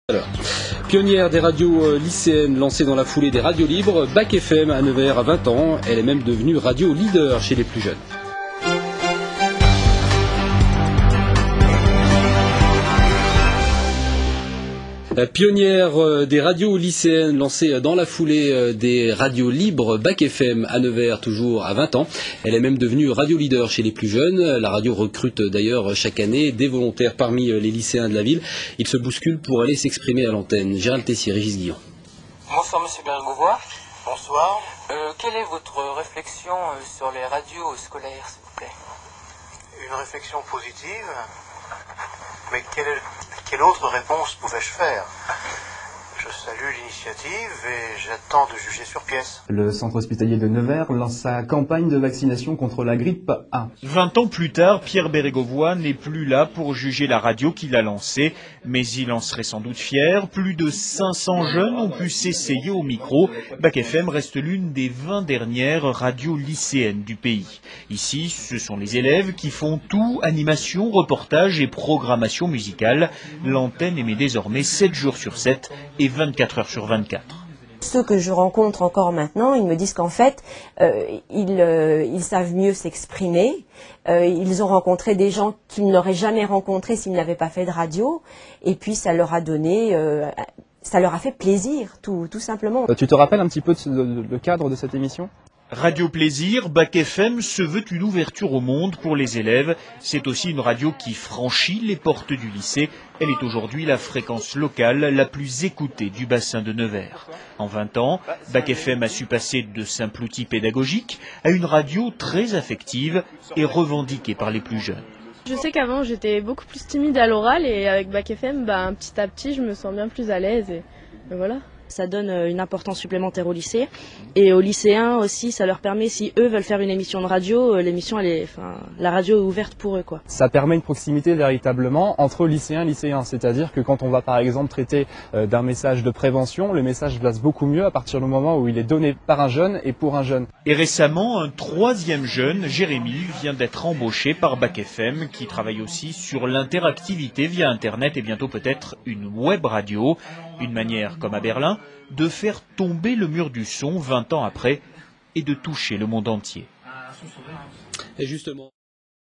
Alors, pionnière des radios lycéennes lancée dans la foulée des radios libres, Bac FM à Nevers à 20 ans, elle est même devenue radio leader chez les plus jeunes. Pionnière des radios lycéennes lancée dans la foulée des radios libres, Bac FM à Nevers, toujours à 20 ans. Elle est même devenue radio leader chez les plus jeunes. La radio recrute d'ailleurs chaque année des volontaires parmi les lycéens de la ville. Ils se bousculent pour aller s'exprimer à l'antenne. Gérald Tessier, Régis Guillon. Bonsoir Monsieur Bergovois. Bonsoir. Quelle est votre réflexion sur les radios scolaires, s'il vous plaît? Une réflexion positive. Mais quelle autre réponse pouvais-je faire? Je salue l'initiative et j'attends de juger sur pièce. Le centre hospitalier de Nevers lance sa campagne de vaccination contre la grippe A. 20 ans plus tard, Pierre Bérégovoy n'est plus là pour juger la radio qu'il a lancée, mais il en serait sans doute fier. Plus de 500 jeunes ont pu s'essayer au micro. Bac FM reste l'une des 20 dernières radios lycéennes du pays. Ici, ce sont les élèves qui font tout, animation, reportage et programmation musicale. L'antenne émet désormais 7 jours sur 7 et 24 heures sur 24. Ceux que je rencontre encore maintenant, ils me disent qu'en fait, ils savent mieux s'exprimer. Ils ont rencontré des gens qu'ils n'auraient jamais rencontrés s'ils n'avaient pas fait de radio. Et puis ça leur a donné, ça leur a fait plaisir, tout simplement. Tu te rappelles un petit peu le cadre de cette émission ? Radio Plaisir, Bac FM se veut une ouverture au monde pour les élèves. C'est aussi une radio qui franchit les portes du lycée. Elle est aujourd'hui la fréquence locale la plus écoutée du bassin de Nevers. En 20 ans, Bac FM a su passer de simple outil pédagogique à une radio très affective et revendiquée par les plus jeunes. Je sais qu'avant j'étais beaucoup plus timide à l'oral et avec Bac FM, petit à petit je me sens bien plus à l'aise et voilà. Ça donne une importance supplémentaire au lycée et aux lycéens aussi, ça leur permet, si eux veulent faire une émission de radio, la radio est ouverte pour eux, quoi. Ça permet une proximité véritablement entre lycéens et lycéens, c'est-à-dire que quand on va par exemple traiter d'un message de prévention, le message passe beaucoup mieux à partir du moment où il est donné par un jeune et pour un jeune. Et récemment, un troisième jeune, Jérémy, vient d'être embauché par Bac FM qui travaille aussi sur l'interactivité via Internet et bientôt peut-être une web radio, une manière comme à Berlin de faire tomber le mur du son 20 ans après et de toucher le monde entier. Et justement...